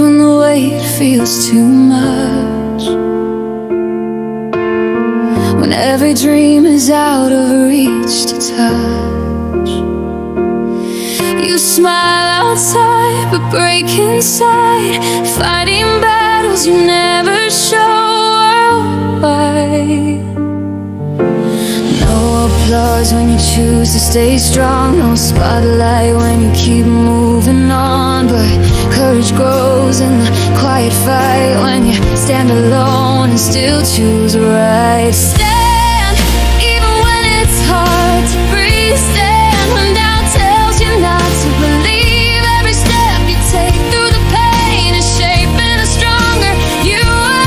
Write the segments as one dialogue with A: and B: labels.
A: when the weight feels too much, when every dream is out of reach to touch. You smile outside but break inside, fighting battles you never show why. No applause when you choose to stay strong, no spotlight when you keep moving on. But courage grows in the quiet fight, when you stand alone and still choose right. Stand even when it's hard to breathe. Stand when doubt tells you not to believe. Every step you take through the pain is shaping a stronger you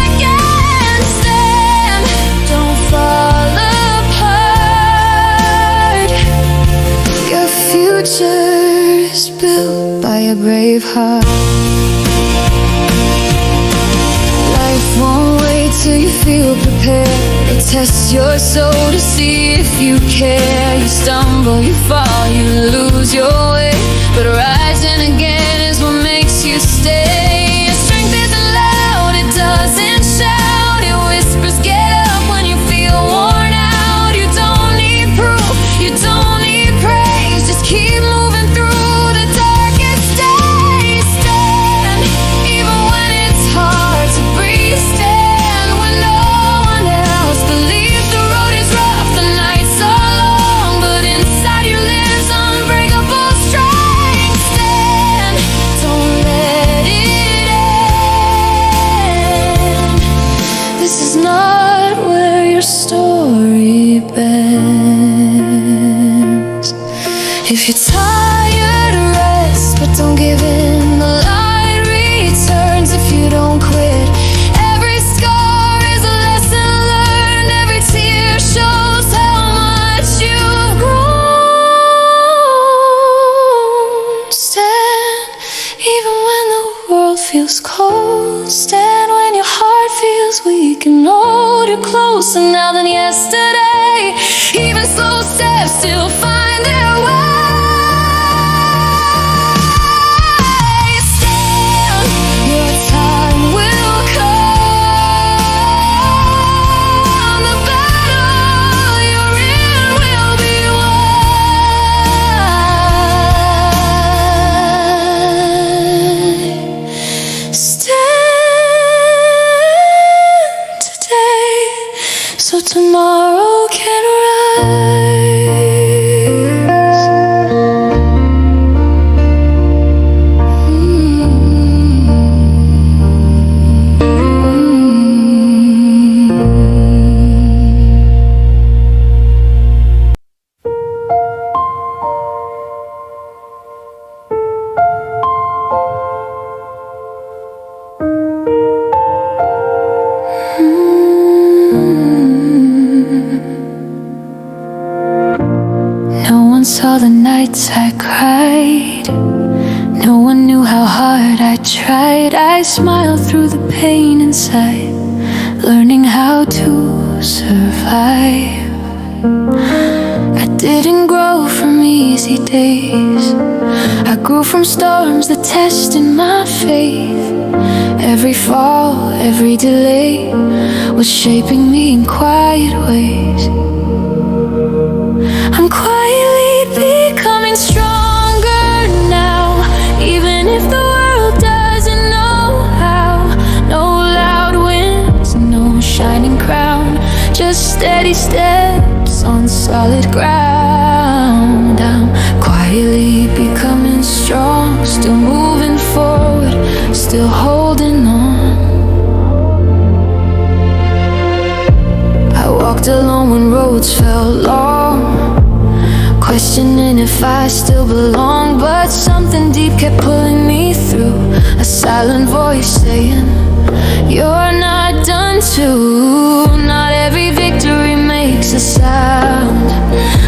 A: again. Stand, don't fall apart. Your future is built by a brave heart. Life won't wait till you feel prepared. It tests your soul to see if you care. You stumble, you fall, you lose your way, but rising again is what makes you stay. Your strength isn't loud, it doesn't shout. It whispers, get up when you feel worn out. You don't need proof, you don't need praise. Just keep moving through the darkest days. Stand even when it's hard to breathe. Stand when no one else believes. The road is rough, the nights are long, but inside you lives unbreakable strength. Stand, don't let it end. This is not where your story bends. If you're tired, rest, but don't give in. The light returns if you don't quit. Every scar is a lesson learned. Every tear shows how much you've grown. Stand even when the world feels cold. Stand when your heart feels weak and hold you closer now than yesterday. Even slow steps still find their way. Stand, your time will come. The battle you're in will be won. Stand today so tomorrow can rise. No one saw the nights I cried. No one knew how hard I tried. I smiled through the pain inside, learning how to survive. I didn't grow from easy days. I grew from storms that tested my faith. Every fall, every delay was shaping me in quiet ways. I'm quietly becoming stronger now, even if the world doesn't know how. No loud winds, no shining crown, just steady steps on solid ground. I'm quietly becoming strong, still moving forward, still holding on. I walked alone when roads felt long, questioning if I still belong, but something deep kept pulling me through. A silent voice saying, you're not done too. Not every victory makes a sound.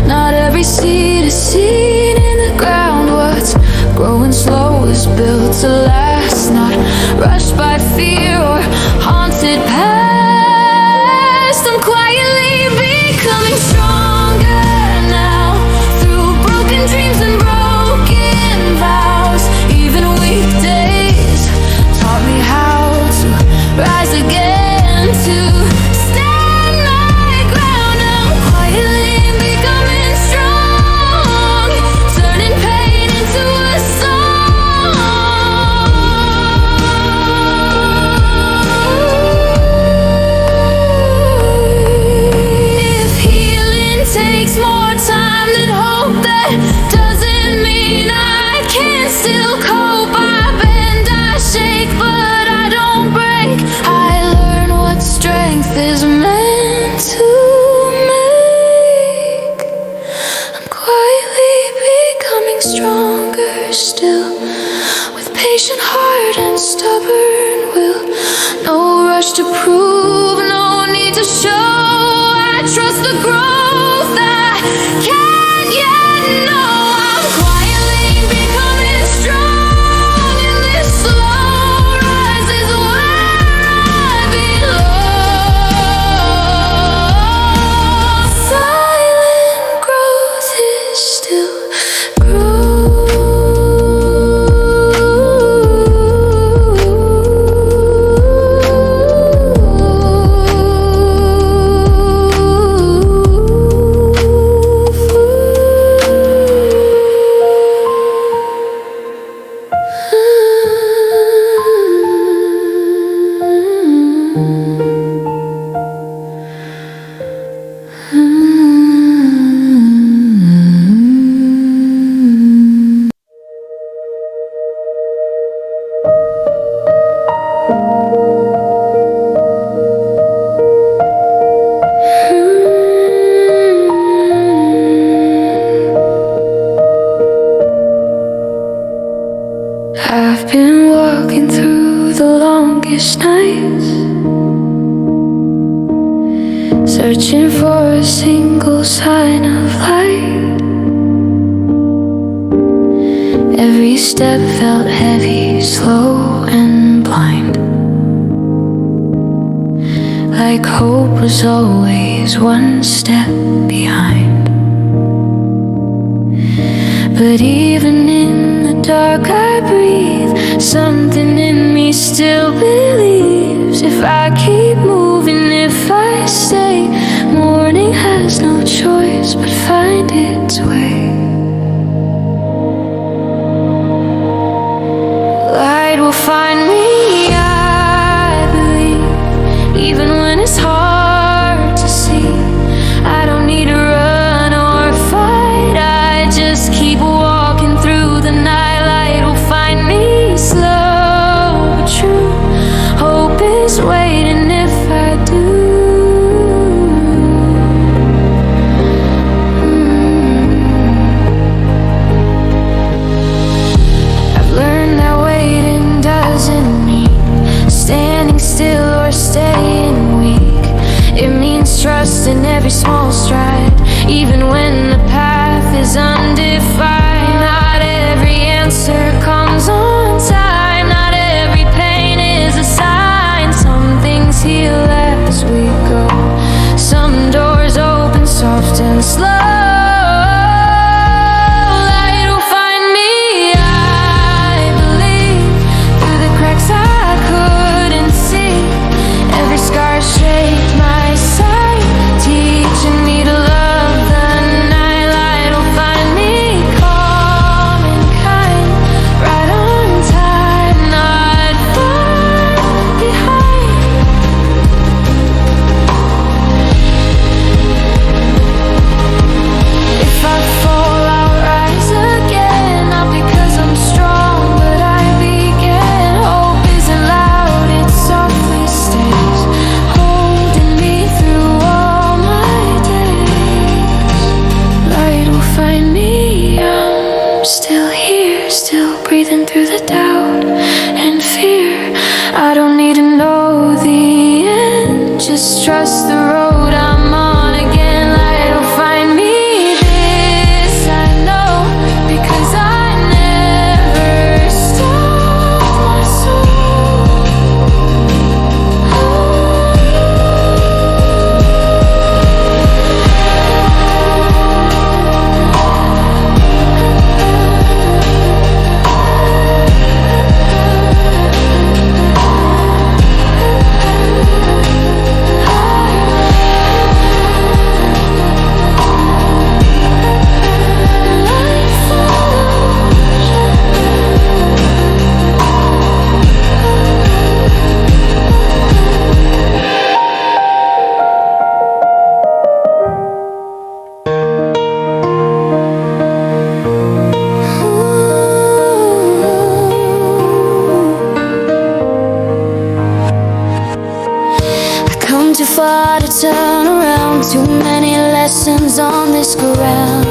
A: Not every seed is seen in the ground. What's growing slow is built to last, not rushed by fear or haunted past. I'm quietly becoming stronger now, through broken dreams and broken vows. Even weekdays taught me show. I trust the growth I can't yet know. I'm quietly becoming strong, and this slow rise is where I belong. Silent growth is still I've been walking through the longest nights, searching for a single sign of light. Every step felt heavy, slow and blind, like hope was always one step behind. But even in the dark I breathe, something in me still believes. If I keep moving, if I stay, morning has no choice but find its way. Light will find me, I believe, even when it's hard to see. I don't need to run or fight, I just keep walking through the night. Light will find me, slow but true. Hope is waiting if I do. I've learned that waiting doesn't mean standing still or staying weak. It means trusting every small stride, even when the path is undefined. Not every answer comes on time, not every pain is a sign. Some things heal as we go, some doors open soft and slow. Light will find me, I believe, through the cracks I couldn't see. Every scar shaped my sight, teaching me to love the night. Light will find me, calm and kind, right on time, not far behind. If I fall, I'll rise again, not because I'm strong, but I began. Hope isn't loud, it softly stays, holding me through all my days. Light will find me, I'm still here, still breathing through the doubt and fear. I don't need to know the end, just trust the road I'm on again. Light will find me, this I know, because I never stopped my soul. I come too far to turn around, too many lessons on this ground.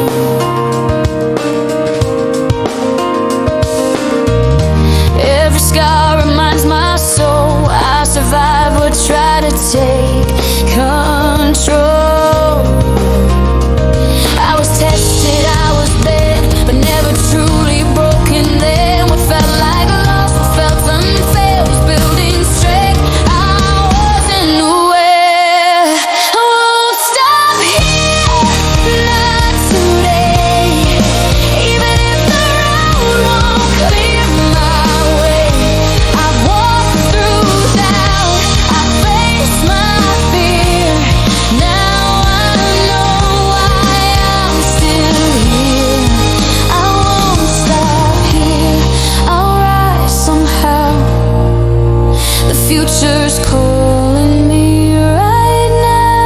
A: Every scar reminds my soul I survived what tried to take. Come future's calling me right now.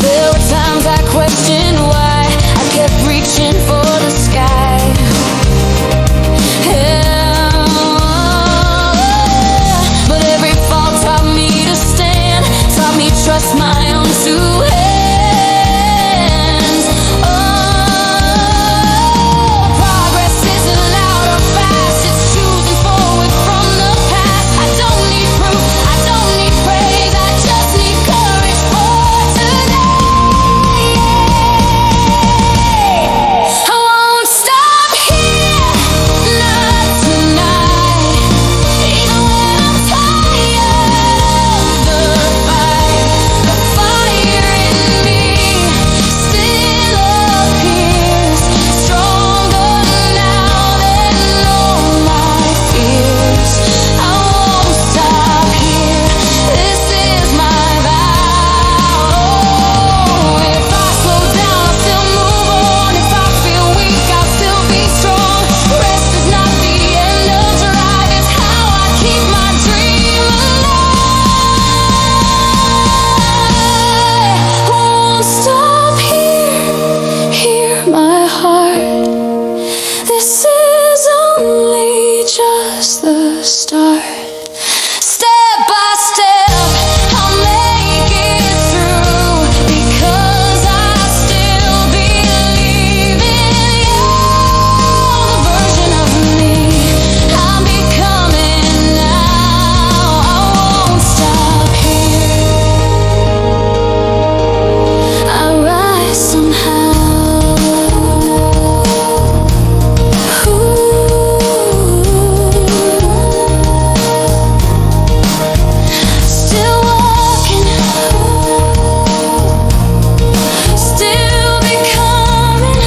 A: There were times I questioned why I kept reaching for the sky. Yeah. But every fall taught me to stand, taught me trust my own two hands. Progress isn't loud or fast, it's choosing forward from the past. I don't need proof, I don't need praise, I just need courage for today. I won't stop here, not tonight. Even when I'm tired of the fight, the fire in me still appears stronger now than all my fears. I won't stop here, this is my vow. If I slow down, I'll still move on. If I feel weak, I'll still be strong. Rest is not the end of drive, it's how I keep my dream alive. Won't stop here, hear my heart. This is only just the start. Step by step, I'll make it through, because I still believe in you. The version of me I'm becoming now. I won't stop here. I rise somehow. Still walking, still becoming.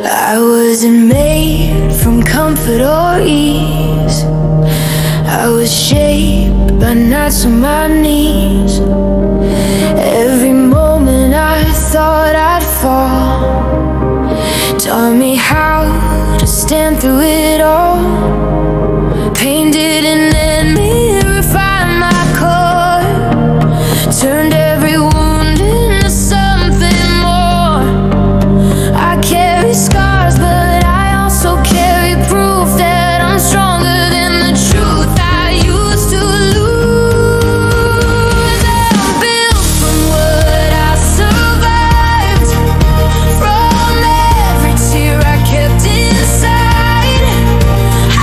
A: I wasn't made from comfort or ease. I was shaped by nights on my knees. Every moment I thought I'd fall taught me how to stand through it all. Pain didn't let me refine my core, turned every wound into something more. I carry scars, but I also carry proof that I'm stronger than the truth I used to lose. I'm built from what I survived, from every tear I kept inside. I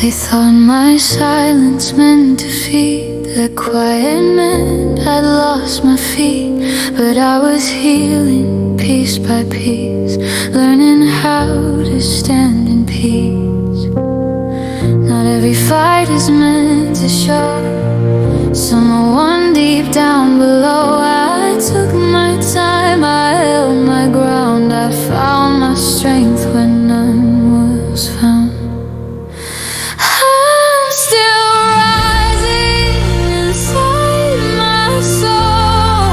A: They thought my silence meant defeat, that quiet meant I'd lost my feet. But I was healing piece by piece, learning how to stand in peace. Not every fight is meant to show someone deep down below. I took my time, I held my ground, I found my strength when none was found. I'm still rising inside my soul.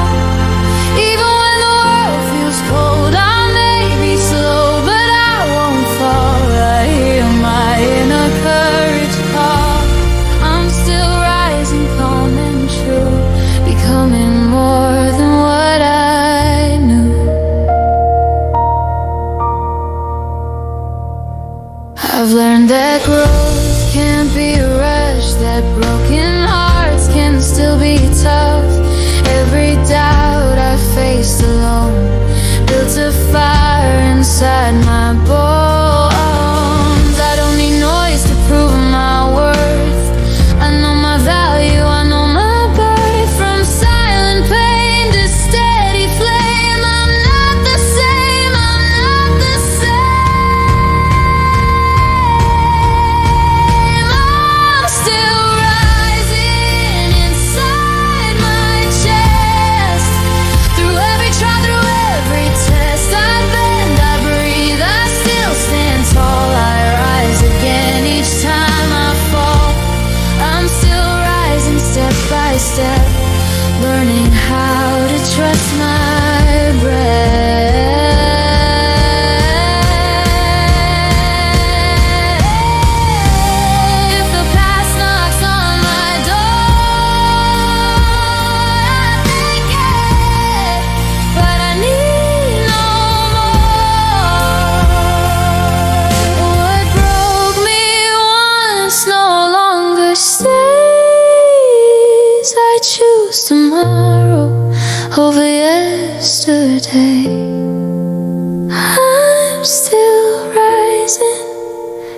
A: Even when the world feels cold, I may be slow, but I won't fall. I hear my inner courage call. I'm still rising, calm and true, becoming more than what I knew. I've learned that growth can't be rushed, that broken hearts can still be tough. Every doubt I faced alone built a fire inside my bones. I don't need noise to prove my worth. I know my value, I know my birth. From silent pain to steady flame, I'm not the same, I'm not the same. I'm still rising inside my chest. Through every trial, through every test, I bend, I breathe, I still stand tall. I rise again each time I fall. I'm still rising step by step, learning how to trust my breath. If the past knocks on my door, I take it, but I need no more. What broke me once no longer stays. I choose tomorrow over yesterday. I'm still rising,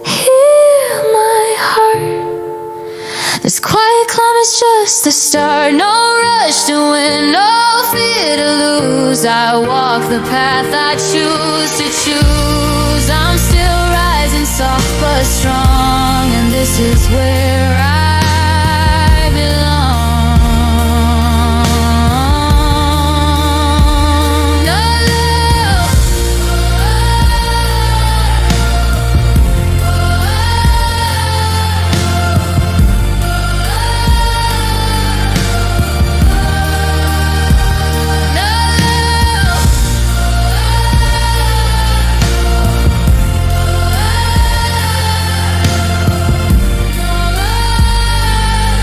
A: hear my heart. This quiet climb is just the start. No rush to win, no fear to lose. I walk the path I choose to choose. I'm still rising, soft but strong, and this is where I belong. No,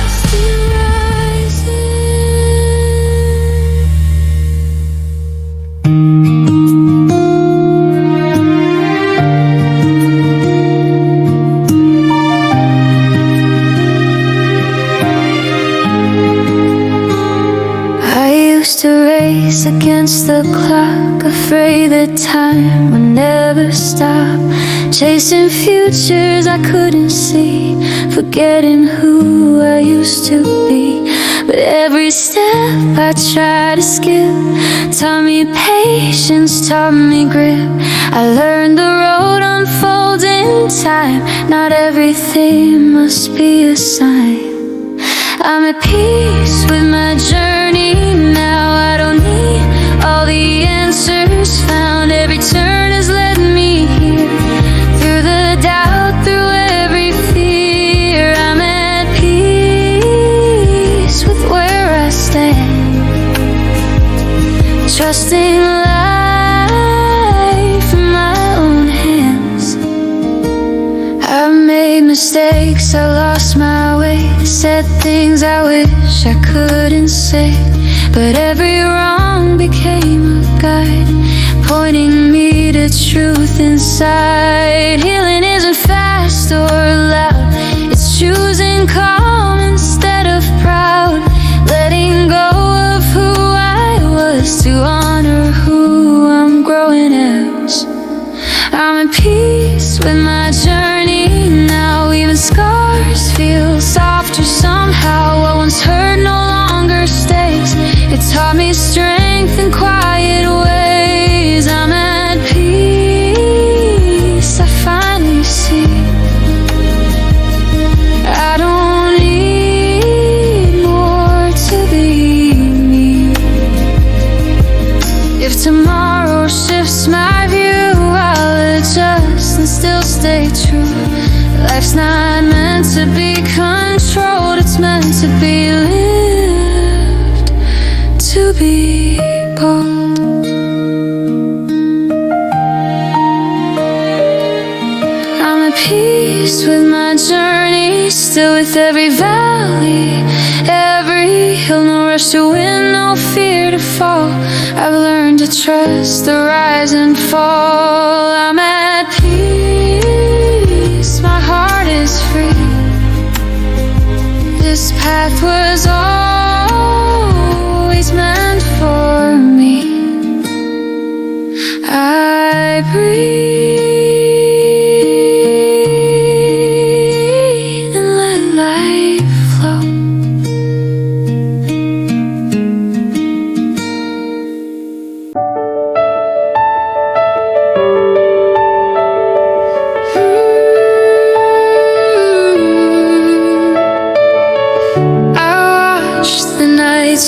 A: still rising. I used to race against the clock, afraid that time would never stop. Chasing futures I couldn't see, forgetting who I used to be. But every step I tried to skip taught me patience, taught me grit. I learned the road unfolds in time, not everything must be a sign. I'm at peace with my journey now. I don't need all the answers found. Every turn has led me here, through the doubt, through every fear. I'm at peace with where I stand, trusting life in my own hands. I've made mistakes, I lost my way, said things I wish I couldn't say. But every wrong became a guide, pointing me to truth inside. Healing isn't fast or loud, it's choosing calm instead of proud. Letting go of who I was to honor who I'm growing as. I'm at peace with my journey now, even scars feels softer somehow. What once hurt no longer stays. It taught me strength in quiet ways. I'm at peace, I finally see. I don't need more to be me. If tomorrow shifts my view, I'll adjust and still stay true. Life's not meant to be controlled, it's meant to be lived, to be bold. I'm at peace with my journey, still with every valley, every hill. No rush to win, no fear to fall. I've learned to trust the rise and fall. I'm at peace, my heart is free. This path was always meant for me. I breathe and let life flow.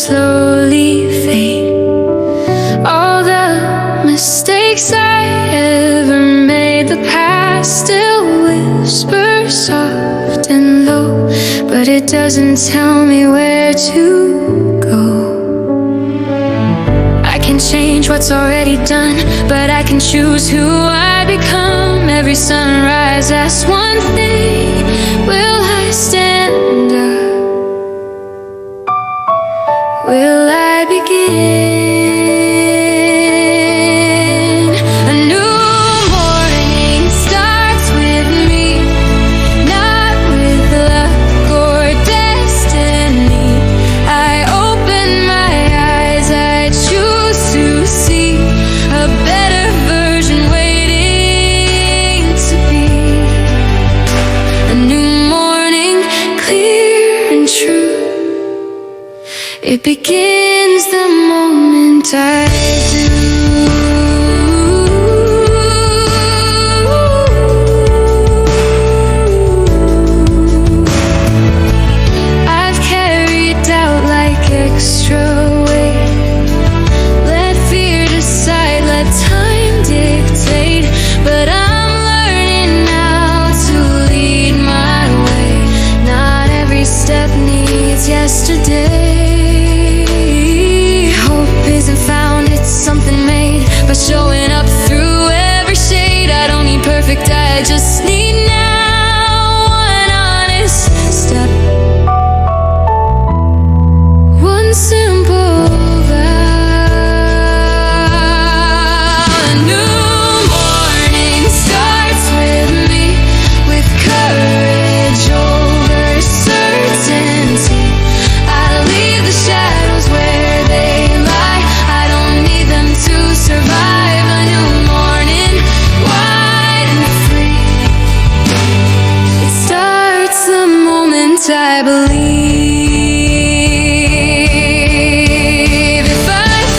A: Slowly fade. All the mistakes I ever made, the past still whispers soft and low, but it doesn't tell me where to go. I can change what's already done, but I can choose who I become. Every sunrise asks one thing: will I stand up? Will I begin? A new morning starts with me, not with luck or destiny. I open my eyes, I choose to see a better version waiting to be. A new morning, clear and true. It begins the moment I do. I've carried doubt like extra weight. Let fear decide, let time dictate. But I'm learning now to lead my way. Not every step needs yesterday. Found it's something made by showing up through every shade. I don't need perfect, I just need now one honest step, one simple vow. A new morning starts with me, with courage over certainty. I leave the shadows where they lie. I don't need them to survive. A new morning, wide and free. It starts the moment I believe. If I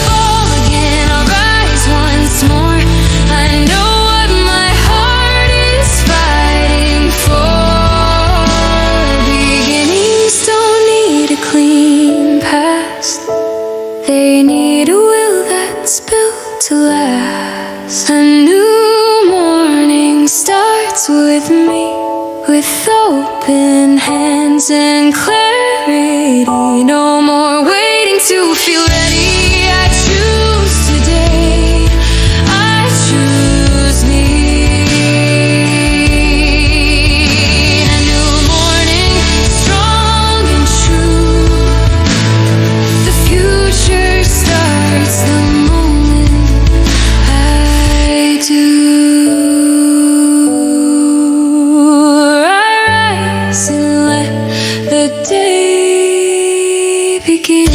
A: fall again, I'll rise once more. I know what my heart is fighting for. Beginnings don't need a clean past, they need a will that's built to last. A new morning starts with me, with open hands and clarity. No more waiting to feel ready. I choose today, I choose me. A new morning, strong and true. The future starts the moment I do. I rise and let the day begin.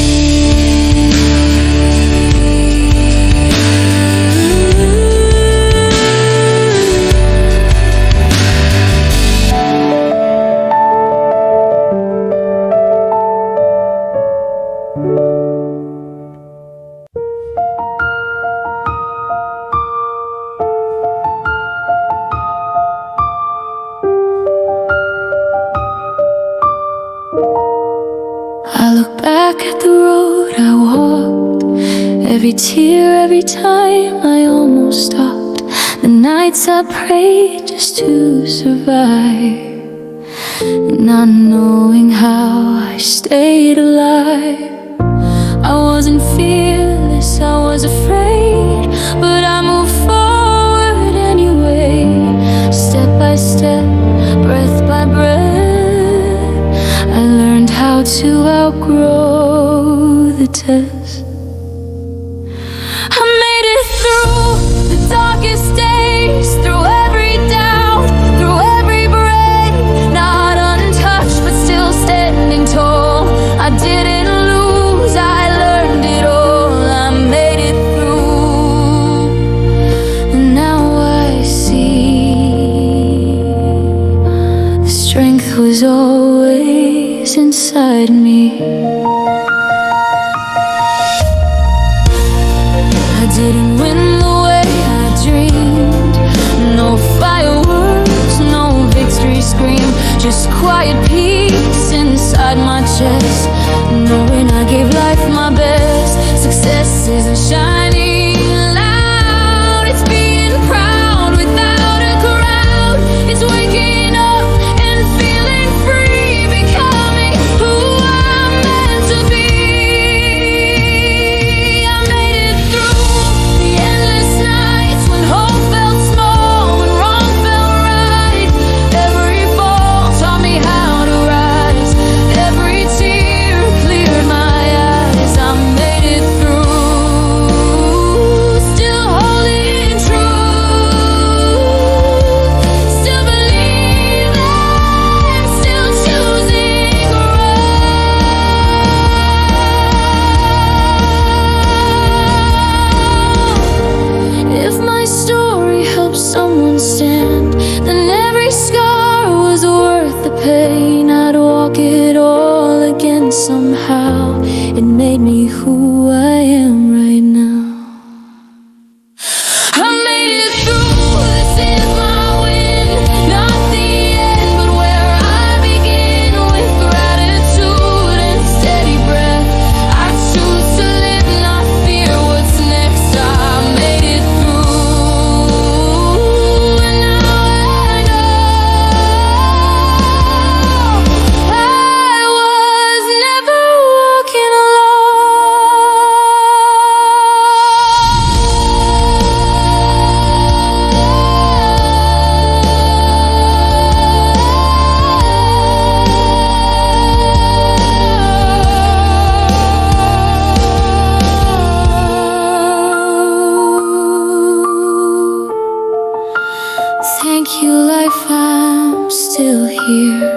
A: every tear, every time I almost stopped. The nights I prayed just to survive, not knowing how I stayed alive. I wasn't fearless, I was afraid, but I moved forward anyway. Step by step, breath by breath, I learned how to outgrow the test. I made it through the darkest days, through every doubt, through every break. Not untouched, but still standing tall. I didn't lose, I learned it all. I made it through, and now I see the strength was always inside me. I didn't win the way I dreamed. No fireworks, no victory scream, just quiet peace inside my chest, knowing I gave life my best. Success isn't shining loud, it's being proud without a crowd. It's waking up and feeling free, becoming who I'm meant to be. I made it through the endless nights when hope felt small, when wrong felt right. Every fall taught me how to rise, every tear cleared my eyes. I made it through, still holding true, still believing, still choosing growth. If my story helps someone stand, then every scar was worth the pain. I'd walk it all again somehow. It made me who I am right now. I made it through, this is my win. Not the end, but where I begin. With gratitude and steady breath, I choose to live, not fear what's next. I made it through, and now I know I was never walking alone. Thank you, life, I'm still here.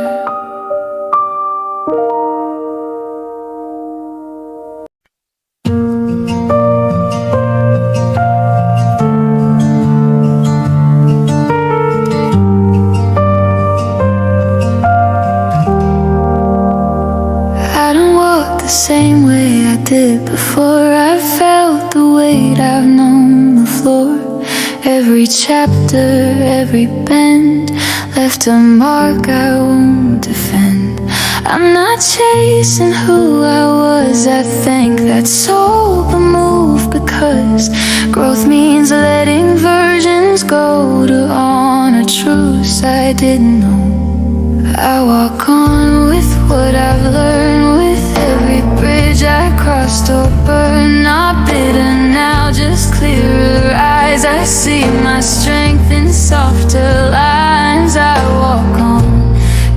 A: I don't walk the same way I did before. I felt the weight, I've known the floor. Every chapter, every bend left a mark I won't defend. I'm not chasing who I was, I think that's so the move, because growth means letting versions go to honor truths I didn't know. I walk on with what I've learned, with every bridge I crossed or burned. Not bitter now, just clearer eyes. I see my strength in softer lines. I walk on,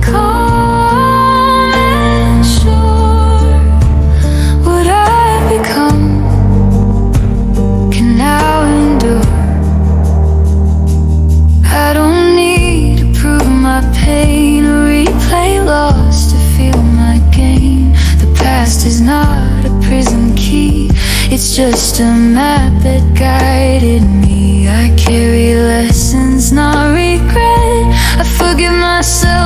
A: calm and sure. What I've become can now endure. I don't need to prove my pain or replay loss to feel my gain. The past is not a prison key, it's just a map that guided me. I carry lessons, not regret. I forgive myself